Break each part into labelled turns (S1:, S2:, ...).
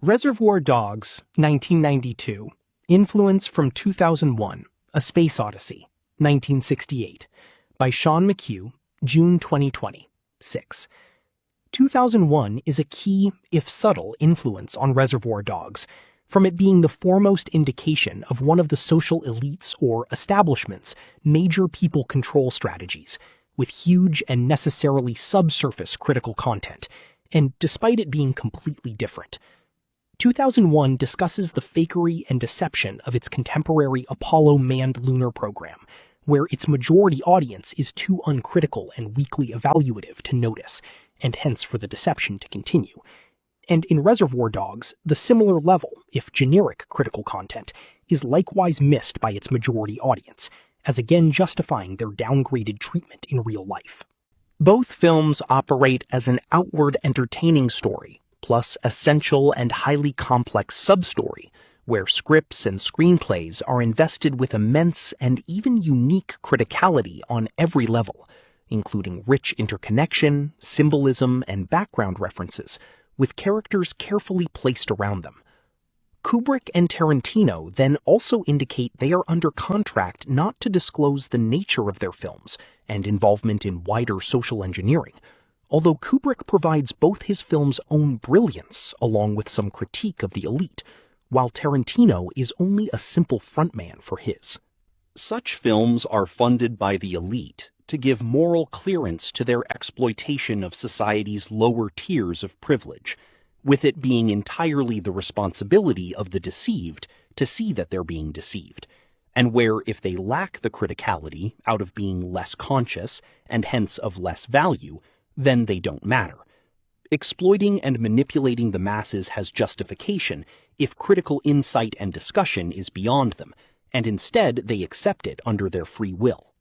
S1: Reservoir Dogs, 1992. Influence from 2001, A Space Odyssey, 1968. By Sean McHugh, June 2020. 6. 2001 is a key, if subtle, influence on Reservoir Dogs, from it being the foremost indication of one of the social elites or establishment's major people control strategies, with huge and necessarily subsurface critical content, and despite it being completely different. 2001 discusses the fakery and deception of its contemporary Apollo manned lunar program, where its majority audience is too uncritical and weakly evaluative to notice, and hence for the deception to continue. And in Reservoir Dogs, the similar level, if generic critical content, is likewise missed by its majority audience, as again justifying their downgraded treatment in real life. Both films operate as an outward entertaining story, plus essential and highly complex sub-story, where scripts and screenplays are invested with immense and even unique criticality on every level, including rich interconnection, symbolism, and background references, with characters carefully placed around them. Kubrick and Tarantino then also indicate they are under contract not to disclose the nature of their films and involvement in wider social engineering, although Kubrick provides both his film's own brilliance along with some critique of the elite, while Tarantino is only a simple frontman for his. Such films are funded by the elite to give moral clearance to their exploitation of society's lower tiers of privilege, with it being entirely the responsibility of the deceived to see that they're being deceived, and where if they lack the criticality out of being less conscious and hence of less value, then they don't matter. Exploiting and manipulating the masses has justification if critical insight and discussion is beyond them, and instead they accept it under their free will.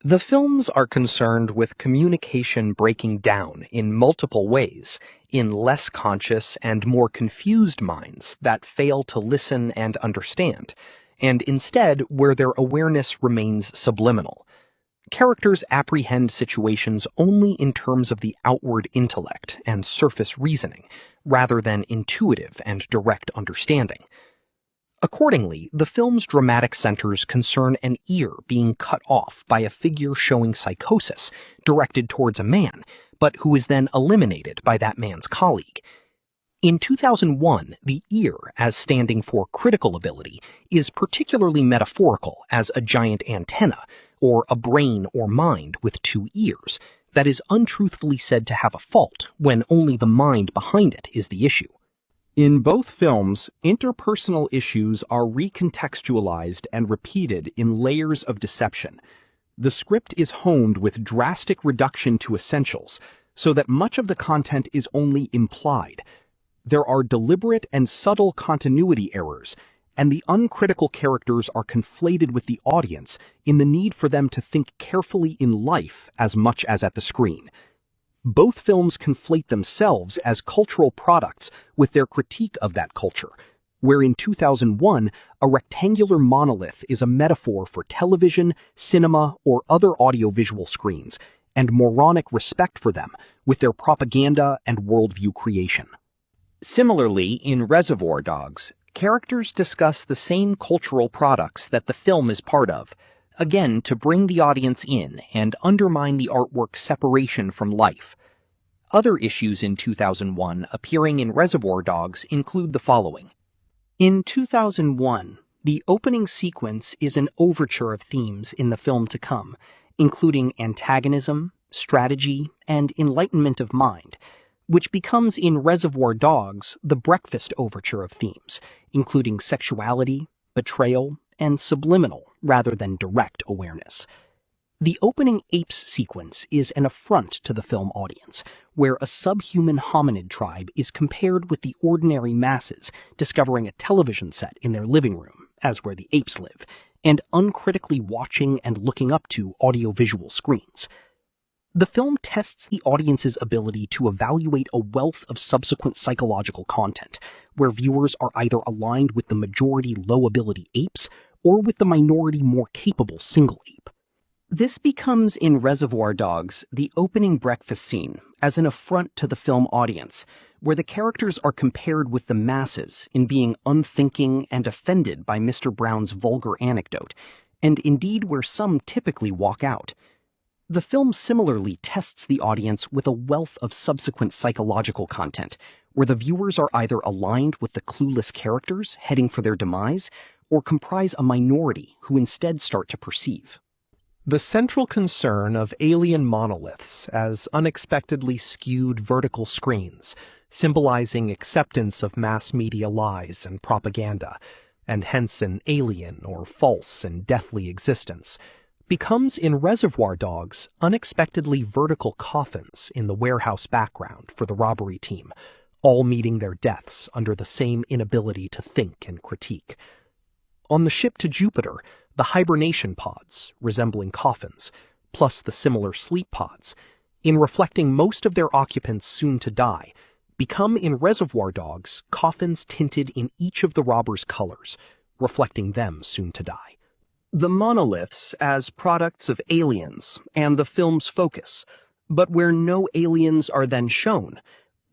S1: The films are concerned with communication breaking down in multiple ways, in less conscious and more confused minds that fail to listen and understand, and instead where their awareness remains subliminal. Characters apprehend situations only in terms of the outward intellect and surface reasoning, rather than intuitive and direct understanding. Accordingly, the film's dramatic centers concern an ear being cut off by a figure showing psychosis directed towards a man, but who is then eliminated by that man's colleague. In 2001, the ear, as standing for critical ability, is particularly metaphorical as a giant antenna, or a brain or mind with two ears, that is untruthfully said to have a fault when only the mind behind it is the issue. In both films, interpersonal issues are recontextualized and repeated in layers of deception. The script is honed with drastic reduction to essentials, so that much of the content is only implied. There are deliberate and subtle continuity errors, and the uncritical characters are conflated with the audience in the need for them to think carefully in life as much as at the screen. Both films conflate themselves as cultural products with their critique of that culture, where in 2001, a rectangular monolith is a metaphor for television, cinema, or other audiovisual screens, and moronic respect for them with their propaganda and worldview creation. Similarly, in Reservoir Dogs, characters discuss the same cultural products that the film is part of, again to bring the audience in and undermine the artwork's separation from life. Other issues in 2001 appearing in Reservoir Dogs include the following. In 2001, the opening sequence is an overture of themes in the film to come, including antagonism, strategy, and enlightenment of mind, which becomes in Reservoir Dogs the breakfast overture of themes, including sexuality, betrayal, and subliminal rather than direct awareness. The opening apes sequence is an affront to the film audience, where a subhuman hominid tribe is compared with the ordinary masses discovering a television set in their living room, as where the apes live, and uncritically watching and looking up to audiovisual screens. The film tests the audience's ability to evaluate a wealth of subsequent psychological content, where viewers are either aligned with the majority low-ability apes or with the minority more capable single ape. This becomes in Reservoir Dogs the opening breakfast scene, as an affront to the film audience, where the characters are compared with the masses in being unthinking and offended by Mr. Brown's vulgar anecdote, and indeed where some typically walk out. The film similarly tests the audience with a wealth of subsequent psychological content, where the viewers are either aligned with the clueless characters heading for their demise, or comprise a minority who instead start to perceive. The central concern of alien monoliths as unexpectedly skewed vertical screens, symbolizing acceptance of mass media lies and propaganda, and hence an alien or false and deathly existence, becomes in Reservoir Dogs unexpectedly vertical coffins in the warehouse background for the robbery team, all meeting their deaths under the same inability to think and critique. On the ship to Jupiter, the hibernation pods, resembling coffins, plus the similar sleep pods, in reflecting most of their occupants soon to die, become in Reservoir Dogs coffins tinted in each of the robbers' colors, reflecting them soon to die. The monoliths as products of aliens and the film's focus, but where no aliens are then shown,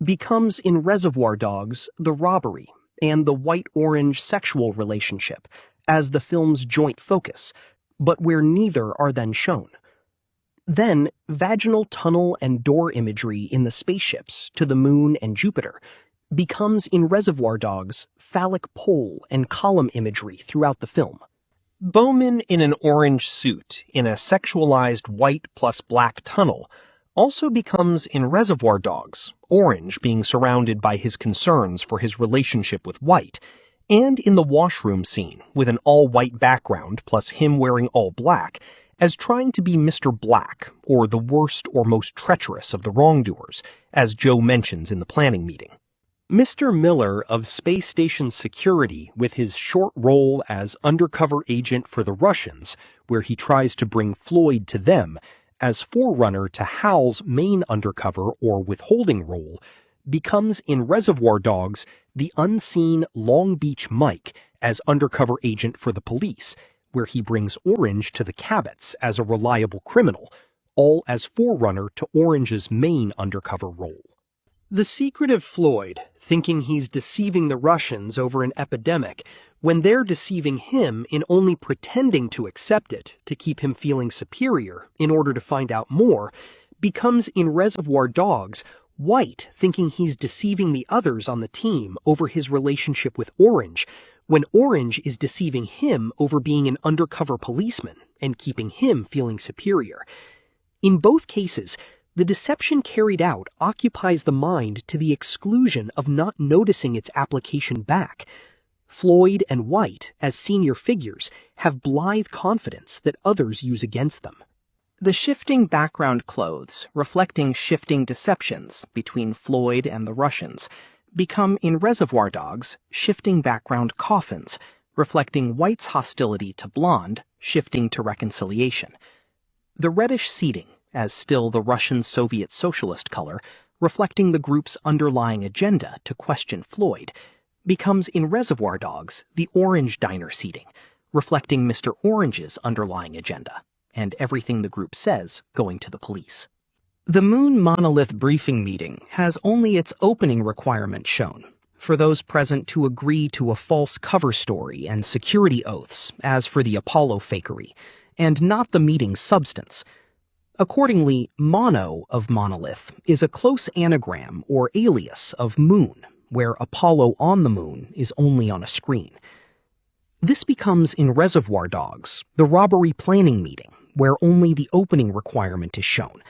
S1: becomes in Reservoir Dogs the robbery and the white-orange sexual relationship as the film's joint focus, but where neither are then shown. Then, vaginal tunnel and door imagery in the spaceships to the moon and Jupiter becomes in Reservoir Dogs phallic pole and column imagery throughout the film. Bowman in an orange suit in a sexualized white plus black tunnel also becomes in Reservoir Dogs, orange being surrounded by his concerns for his relationship with white, and in the washroom scene with an all-white background plus him wearing all black, as trying to be Mr. Black, or the worst or most treacherous of the wrongdoers, as Joe mentions in the planning meeting. Mr. Miller of Space Station Security with his short role as undercover agent for the Russians, where he tries to bring Floyd to them, as forerunner to Hal's main undercover or withholding role, becomes in Reservoir Dogs the unseen Long Beach Mike as undercover agent for the police, where he brings Orange to the Cabots as a reliable criminal, all as forerunner to Orange's main undercover role. The secretive Floyd, thinking he's deceiving the Russians over an epidemic, when they're deceiving him in only pretending to accept it to keep him feeling superior in order to find out more, becomes in Reservoir Dogs White thinking he's deceiving the others on the team over his relationship with Orange, when Orange is deceiving him over being an undercover policeman and keeping him feeling superior. In both cases, the deception carried out occupies the mind to the exclusion of not noticing its application back. Floyd and White, as senior figures, have blithe confidence that others use against them. The shifting background clothes, reflecting shifting deceptions between Floyd and the Russians, become in Reservoir Dogs shifting background coffins, reflecting White's hostility to Blonde, shifting to reconciliation. The reddish seating, as still the Russian Soviet socialist color, reflecting the group's underlying agenda to question Floyd, becomes in Reservoir Dogs the orange diner seating, reflecting Mr. Orange's underlying agenda, and everything the group says going to the police. The Moon Monolith briefing meeting has only its opening requirement shown, for those present to agree to a false cover story and security oaths as for the Apollo fakery, and not the meeting's substance. Accordingly, mono of monolith is a close anagram or alias of moon, where Apollo on the moon is only on a screen. This becomes in Reservoir Dogs the robbery planning meeting, where only the opening requirement is shown,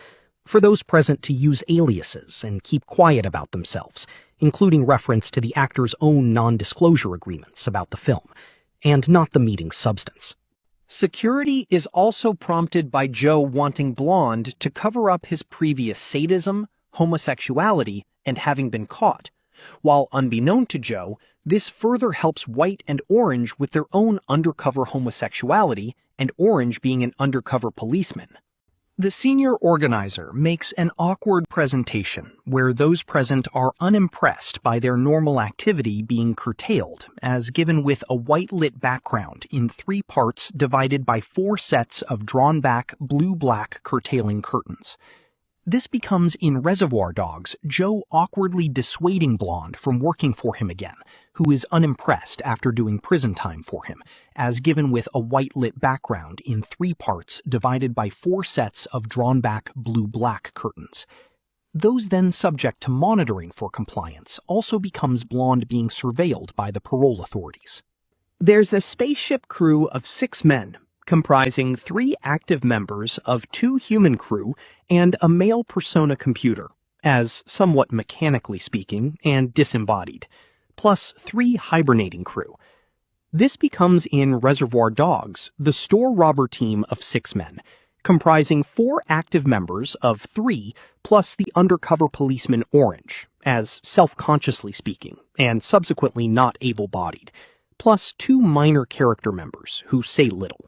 S1: for those present to use aliases and keep quiet about themselves, including reference to the actors' own non-disclosure agreements about the film, and not the meeting's substance. Security is also prompted by Joe wanting Blonde to cover up his previous sadism, homosexuality, and having been caught, while unbeknown to Joe, this further helps White and Orange with their own undercover homosexuality and Orange being an undercover policeman. The senior organizer makes an awkward presentation where those present are unimpressed by their normal activity being curtailed, as given with a white-lit background in 3 parts divided by 4 sets of drawn-back blue-black curtailing curtains. This becomes in Reservoir Dogs Joe awkwardly dissuading Blonde from working for him again, who is unimpressed after doing prison time for him, as given with a white-lit background in 3 parts divided by 4 sets of drawn-back blue-black curtains. Those then subject to monitoring for compliance also becomes Blonde being surveilled by the parole authorities. There's a spaceship crew of 6 men, comprising 3 active members of 2 human crew and a male persona computer, as somewhat mechanically speaking and disembodied, plus 3 hibernating crew. This becomes in Reservoir Dogs the store robber team of 6 men, comprising 4 active members of 3 plus the undercover policeman Orange, as self-consciously speaking and subsequently not able-bodied, plus 2 minor character members who say little.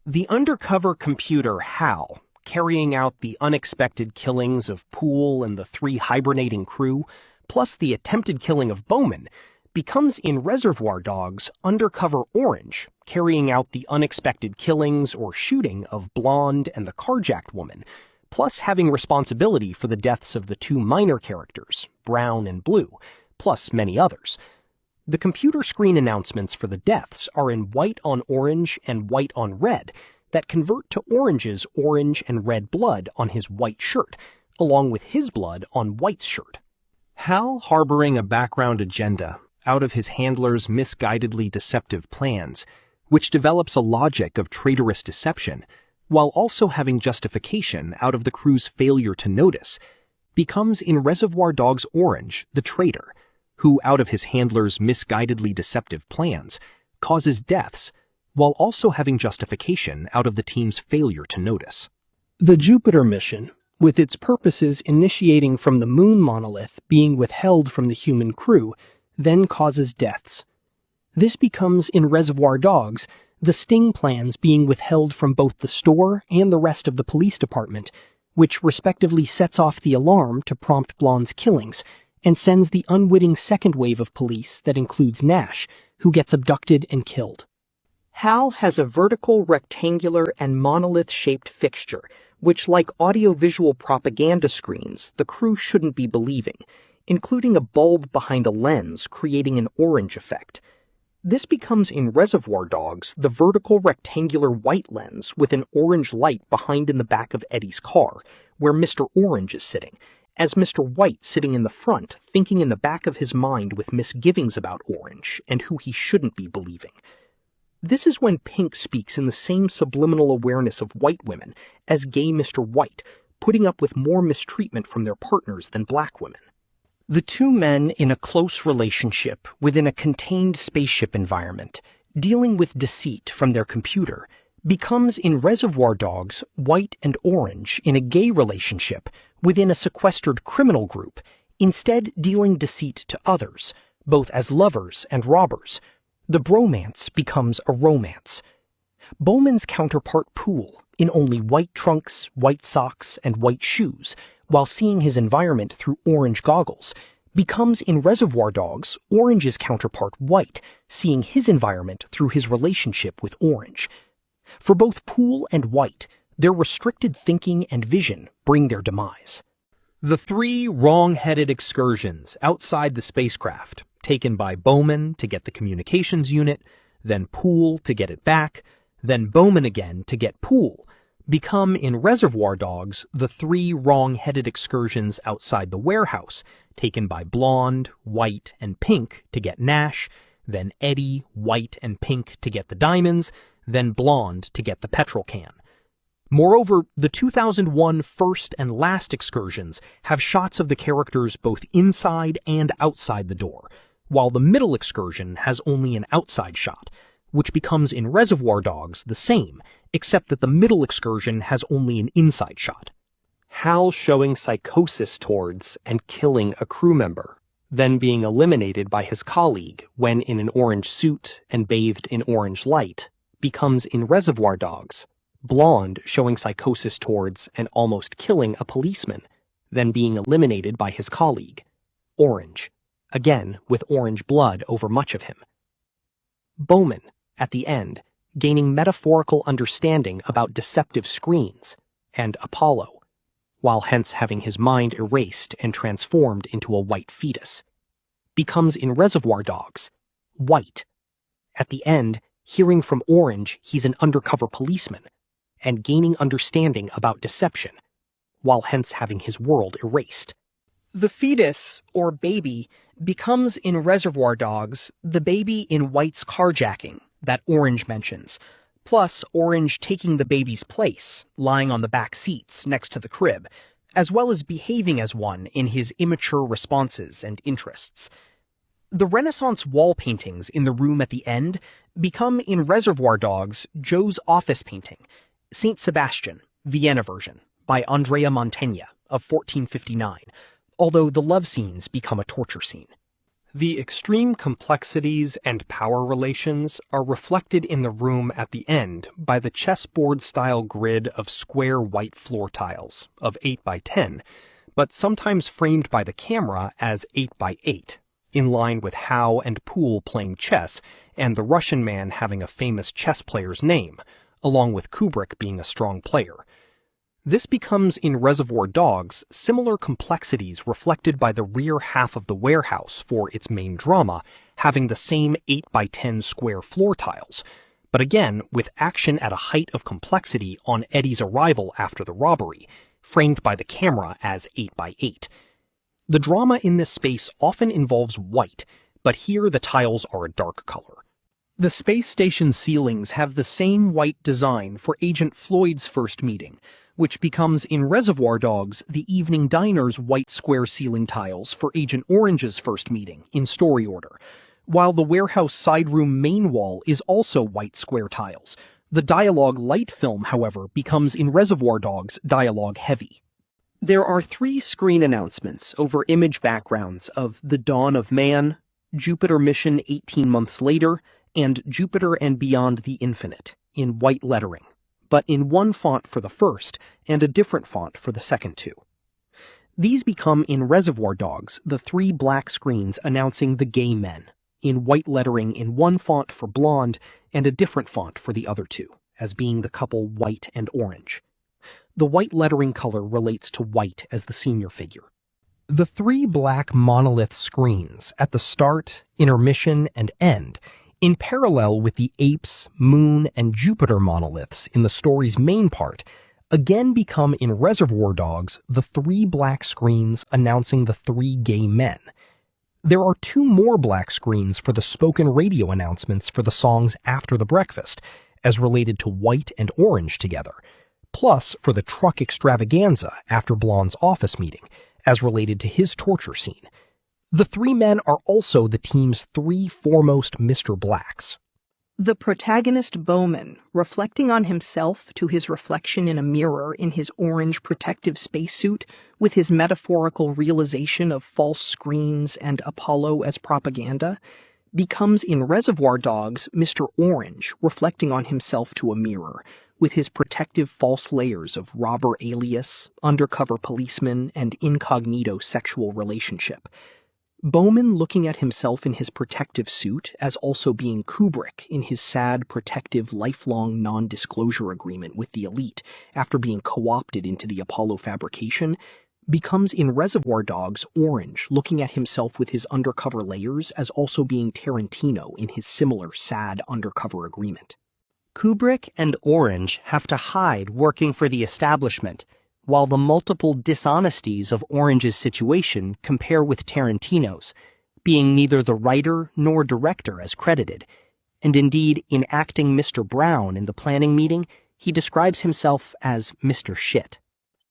S1: The undercover computer Hal, carrying out the unexpected killings of Poole and the 3 hibernating crew, plus the attempted killing of Bowman, becomes in Reservoir Dogs undercover Orange, carrying out the unexpected killings or shooting of Blonde and the carjacked woman, plus having responsibility for the deaths of the 2 minor characters, Brown and Blue, plus many others. The computer screen announcements for the deaths are in white on orange and white on red that convert to Orange's orange and red blood on his white shirt, along with his blood on White's shirt. Hal harboring a background agenda out of his handler's misguidedly deceptive plans, which develops a logic of traitorous deception, while also having justification out of the crew's failure to notice, becomes in Reservoir Dogs Orange the traitor, who out of his handler's misguidedly deceptive plans causes deaths, while also having justification out of the team's failure to notice. The Jupiter mission, with its purposes initiating from the moon monolith being withheld from the human crew, then causes deaths. This becomes in Reservoir Dogs the sting plans being withheld from both the store and the rest of the police department, which respectively sets off the alarm to prompt Blonde's killings, and sends the unwitting second wave of police that includes Nash, who gets abducted and killed. Hal has a vertical, rectangular, and monolith-shaped fixture, which, like audiovisual propaganda screens, the crew shouldn't be believing, including a bulb behind a lens creating an orange effect. This becomes in Reservoir Dogs the vertical rectangular white lens with an orange light behind in the back of Eddie's car, where Mr. Orange is sitting, as Mr. White sitting in the front, thinking in the back of his mind with misgivings about Orange and who he shouldn't be believing. This is when Pink speaks in the same subliminal awareness of white women as gay Mr. White, putting up with more mistreatment from their partners than black women. The 2 men in a close relationship within a contained spaceship environment, dealing with deceit from their computer, becomes in Reservoir Dogs White and Orange in a gay relationship within a sequestered criminal group, instead dealing deceit to others, both as lovers and robbers. The bromance becomes a romance. Bowman's counterpart Poole, in only white trunks, white socks, and white shoes, while seeing his environment through orange goggles, becomes in Reservoir Dogs Orange's counterpart White, seeing his environment through his relationship with Orange. For both Poole and White, their restricted thinking and vision bring their demise. The 3 wrong-headed excursions outside the spacecraft, taken by Bowman to get the communications unit, then Poole to get it back, then Bowman again to get Poole, become in Reservoir Dogs the 3 wrong-headed excursions outside the warehouse, taken by Blonde, White, and Pink to get Nash, then Eddie, White, and Pink to get the diamonds, then Blonde to get the petrol can. Moreover, the 2001 first and last excursions have shots of the characters both inside and outside the door, while the middle excursion has only an outside shot, which becomes in Reservoir Dogs the same, except that the middle excursion has only an inside shot. Hal showing psychosis towards and killing a crew member, then being eliminated by his colleague when in an orange suit and bathed in orange light, becomes in Reservoir Dogs Blonde showing psychosis towards and almost killing a policeman, then being eliminated by his colleague, Orange, again with orange blood over much of him. Bowman, at the end, gaining metaphorical understanding about deceptive screens, and Apollo, while hence having his mind erased and transformed into a white fetus. Becomes in Reservoir Dogs, white. At the end, hearing from Orange he's an undercover policeman, and gaining understanding about deception, while hence having his world erased. The fetus, or baby, becomes in Reservoir Dogs the baby in White's carjacking that Orange mentions, plus Orange taking the baby's place, lying on the back seats next to the crib, as well as behaving as one in his immature responses and interests. The Renaissance wall paintings in the room at the end become in Reservoir Dogs Joe's office painting, Saint Sebastian, Vienna version, by Andrea Mantegna of 1459, although the love scenes become a torture scene. The extreme complexities and power relations are reflected in the room at the end by the chessboard-style grid of square white floor tiles of 8 by 10, but sometimes framed by the camera as 8 by 8, in line with Howe and Poole playing chess and the Russian man having a famous chess player's name, along with Kubrick being a strong player. This becomes in Reservoir Dogs similar complexities reflected by the rear half of the warehouse for its main drama, having the same 8 by 10 square floor tiles, but again with action at a height of complexity on Eddie's arrival after the robbery, framed by the camera as 8 by 8. The drama in this space often involves white, but here the tiles are a dark color. The space station ceilings have the same white design for Agent Floyd's first meeting, which becomes in Reservoir Dogs the evening diner's white square ceiling tiles for Agent Orange's first meeting in story order, while the warehouse side room main wall is also white square tiles. The dialogue light film, however, becomes in Reservoir Dogs dialogue heavy. There are 3 screen announcements over image backgrounds of The Dawn of Man, Jupiter Mission 18 Months Later, and Jupiter and Beyond the Infinite in white lettering, but in one font for the first and a different font for the second 2. These become in Reservoir Dogs the 3 black screens announcing the gay men, in white lettering in one font for Blonde and a different font for the other 2, as being the couple White and Orange. The white lettering color relates to White as the senior figure. The 3 black monolith screens at the start, intermission, and end, in parallel with the Apes, Moon, and Jupiter monoliths in the story's main part, again become in Reservoir Dogs the 3 black screens announcing the 3 gay men. There are 2 more black screens for the spoken radio announcements for the songs After the Breakfast, as related to White and Orange together, plus for the truck extravaganza after Blonde's office meeting, as related to his torture scene. The 3 men are also the team's 3 foremost Mr. Blacks. The protagonist Bowman, reflecting on himself to his reflection in a mirror in his orange protective spacesuit, with his metaphorical realization of false screens and Apollo as propaganda, becomes in Reservoir Dogs Mr. Orange, reflecting on himself to a mirror, with his protective false layers of robber alias, undercover policeman, and incognito sexual relationship. Bowman looking at himself in his protective suit as also being Kubrick in his sad, protective, lifelong non-disclosure agreement with the elite after being co-opted into the Apollo fabrication, becomes in Reservoir Dogs Orange looking at himself with his undercover layers as also being Tarantino in his similar sad undercover agreement. Kubrick and Orange have to hide working for the establishment, while the multiple dishonesties of Orange's situation compare with Tarantino's, being neither the writer nor director as credited, and indeed, in acting Mr. Brown in the planning meeting, he describes himself as Mr. Shit.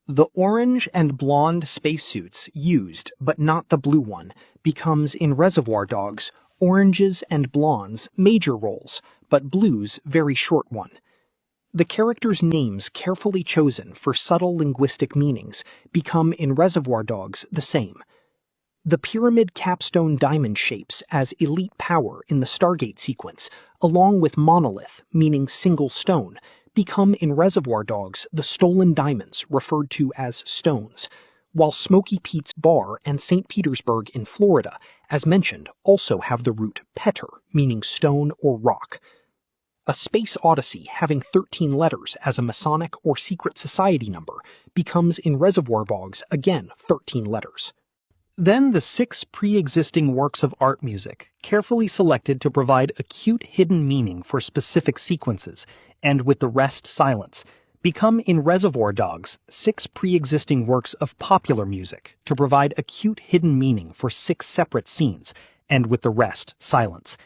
S1: The orange and blonde spacesuits used, but not the blue one, becomes in Reservoir Dogs Orange's and Blonde's major roles, but Blue's very short one. The characters' names carefully chosen for subtle linguistic meanings become in Reservoir Dogs the same. The pyramid capstone diamond shapes as elite power in the Stargate sequence, along with monolith, meaning single stone, become in Reservoir Dogs the stolen diamonds referred to as stones, while Smoky Pete's Bar and St. Petersburg in Florida, as mentioned, also have the root petter, meaning stone or rock. A Space Odyssey having 13 letters as a Masonic or secret society number becomes in Reservoir Dogs again 13 letters. Then the 6 pre-existing works of art music, carefully selected to provide acute hidden meaning for specific sequences, and with the rest silence, become in Reservoir Dogs 6 pre-existing works of popular music to provide acute hidden meaning for 6 separate scenes, and with the rest silence.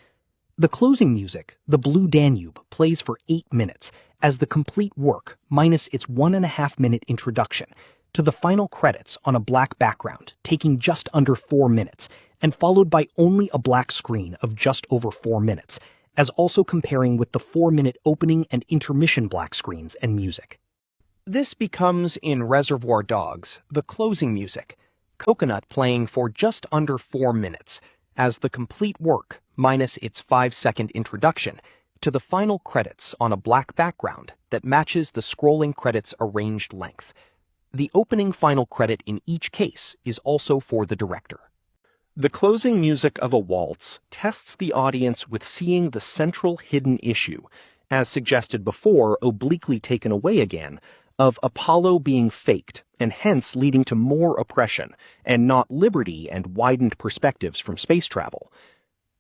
S1: The closing music, The Blue Danube, plays for 8 minutes as the complete work minus its 1.5-minute introduction, to the final credits on a black background, taking just under 4 minutes, and followed by only a black screen of just over 4 minutes, as also comparing with the 4-minute opening and intermission black screens and music. This becomes in Reservoir Dogs the closing music, Coconut playing for just under 4 minutes, as the complete work minus its 5-second introduction, to the final credits on a black background that matches the scrolling credits' arranged length. The opening final credit in each case is also for the director. The closing music of a waltz tests the audience with seeing the central hidden issue, as suggested before, obliquely taken away again, of Apollo being faked, and hence leading to more oppression, and not liberty and widened perspectives from space travel.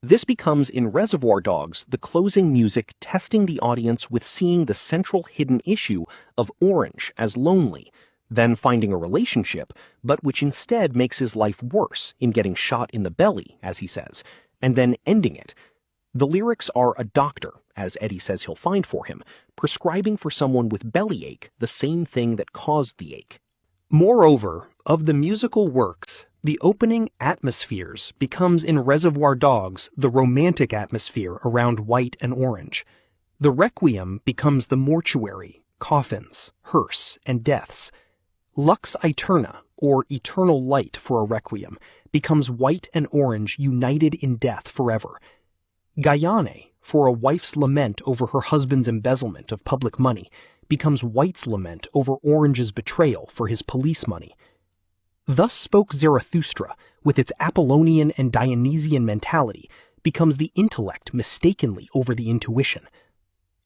S1: This becomes in Reservoir Dogs the closing music testing the audience with seeing the central hidden issue of Orange as lonely, then finding a relationship, but which instead makes his life worse in getting shot in the belly, as he says, and then ending it. The lyrics are a doctor, as Eddie says he'll find for him, prescribing for someone with bellyache the same thing that caused the ache. Moreover, of the musical works, the opening Atmospheres becomes in Reservoir Dogs the romantic atmosphere around white and orange. The Requiem becomes the mortuary, coffins, hearse, and deaths. Lux Aeterna, or eternal light for a requiem, becomes white and orange united in death forever. Gaiane, for a wife's lament over her husband's embezzlement of public money, becomes white's lament over orange's betrayal for his police money. Thus spoke Zarathustra, with its Apollonian and Dionysian mentality, becomes the intellect mistakenly over the intuition.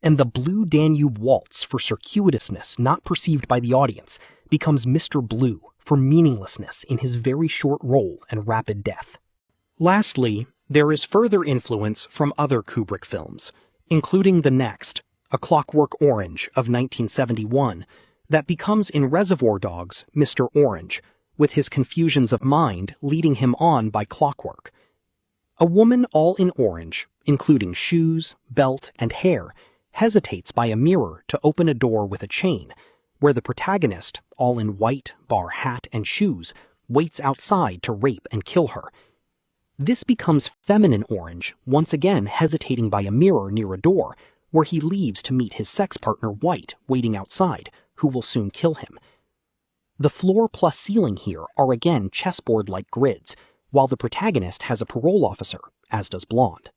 S1: And the Blue Danube waltz for circuitousness not perceived by the audience becomes Mr. Blue for meaninglessness in his very short role and rapid death. Lastly, there is further influence from other Kubrick films, including the next, A Clockwork Orange of 1971, that becomes in Reservoir Dogs Mr. Orange, with his confusions of mind leading him on by clockwork. A woman all in orange, including shoes, belt, and hair, hesitates by a mirror to open a door with a chain, where the protagonist, all in white, bar hat, and shoes, waits outside to rape and kill her. This becomes feminine orange, once again hesitating by a mirror near a door, where he leaves to meet his sex partner white waiting outside, who will soon kill him. The floor plus ceiling here are again chessboard-like grids, while the protagonist has a parole officer, as does Blonde.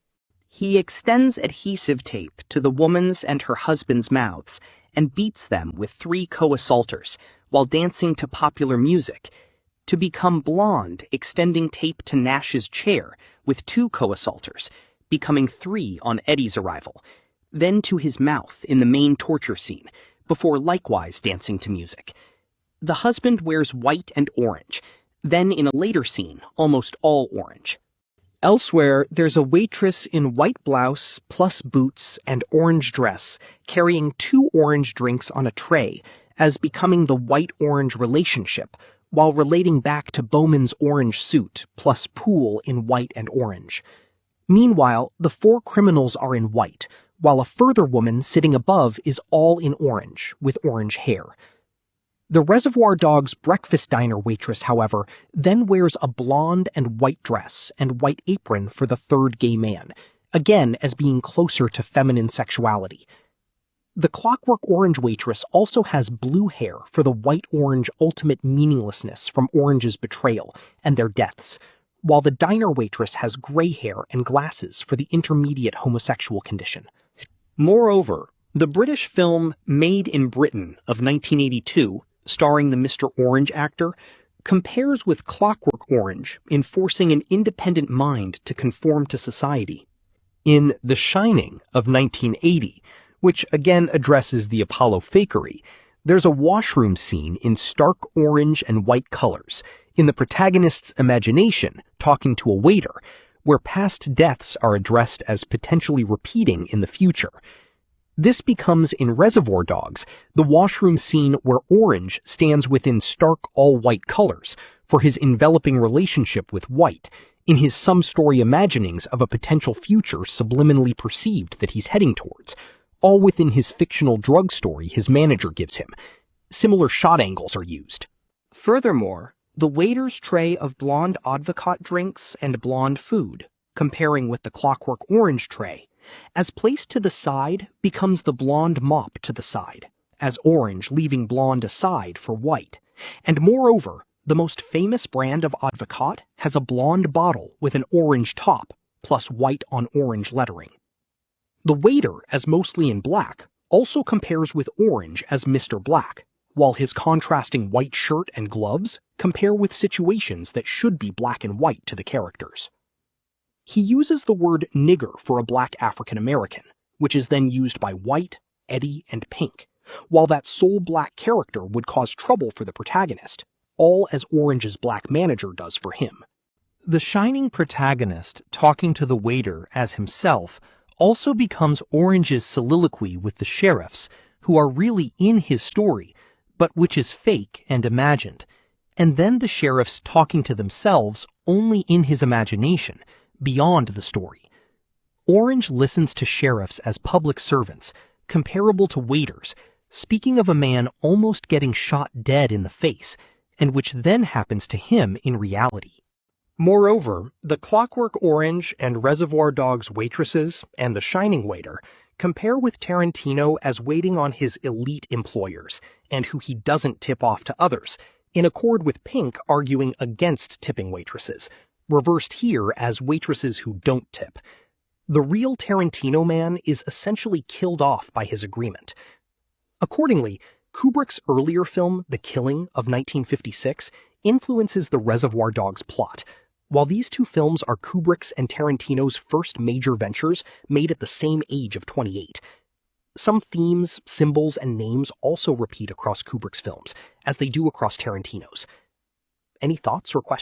S1: He extends adhesive tape to the woman's and her husband's mouths and beats them with 3 co-assaulters while dancing to popular music, to become Blonde extending tape to Nash's chair with 2 co-assaulters, becoming 3 on Eddie's arrival, then to his mouth in the main torture scene, before likewise dancing to music. The husband wears white and orange, then in a later scene, almost all orange. Elsewhere, there's a waitress in white blouse plus boots and orange dress carrying 2 orange drinks on a tray as becoming the white-orange relationship, while relating back to Bowman's orange suit plus Poole in white and orange. Meanwhile, the 4 criminals are in white, while a further woman sitting above is all in orange, with orange hair. The Reservoir Dogs breakfast diner waitress, however, then wears a blonde and white dress and white apron for the 3rd gay man, again as being closer to feminine sexuality. The Clockwork Orange waitress also has blue hair for the white-orange ultimate meaninglessness from Orange's betrayal and their deaths, while the diner waitress has gray hair and glasses for the intermediate homosexual condition. Moreover, the British film Made in Britain of 1982, starring the Mr. Orange actor, compares with Clockwork Orange in forcing an independent mind to conform to society. In The Shining of 1980, which again addresses the Apollo fakery, there's a washroom scene in stark orange and white colors, in the protagonist's imagination talking to a waiter, where past deaths are addressed as potentially repeating in the future. This becomes, in Reservoir Dogs, the washroom scene where orange stands within stark all-white colors for his enveloping relationship with white, in his some-story imaginings of a potential future subliminally perceived that he's heading towards, all within his fictional drug story his manager gives him. Similar shot angles are used. Furthermore, the waiter's tray of blonde advocaat drinks and blonde food, comparing with the Clockwork Orange tray, as placed to the side becomes the blonde mop to the side, as orange leaving blonde aside for white. And moreover, the most famous brand of advocaat has a blonde bottle with an orange top, plus white on orange lettering. The waiter, as mostly in black, also compares with orange as Mr. Black, while his contrasting white shirt and gloves compare with situations that should be black and white to the characters. He uses the word nigger for a black African American, which is then used by White, Eddie, and Pink, while that sole black character would cause trouble for the protagonist, all as Orange's black manager does for him. The Shining protagonist talking to the waiter as himself also becomes Orange's soliloquy with the sheriffs, who are really in his story, but which is fake and imagined, and then the sheriffs talking to themselves only in his imagination, beyond the story. Orange listens to sheriffs as public servants, comparable to waiters, speaking of a man almost getting shot dead in the face, and which then happens to him in reality. Moreover, the Clockwork Orange and Reservoir Dogs waitresses and the Shining waiter compare with Tarantino as waiting on his elite employers, and who he doesn't tip off to others, in accord with Pink arguing against tipping waitresses, reversed here as waitresses who don't tip. The real Tarantino man is essentially killed off by his agreement. Accordingly, Kubrick's earlier film, The Killing of 1956, influences the Reservoir Dogs plot. While these two films are Kubrick's and Tarantino's first major ventures made at the same age of 28, some themes, symbols, and names also repeat across Kubrick's films, as they do across Tarantino's. Any thoughts or questions?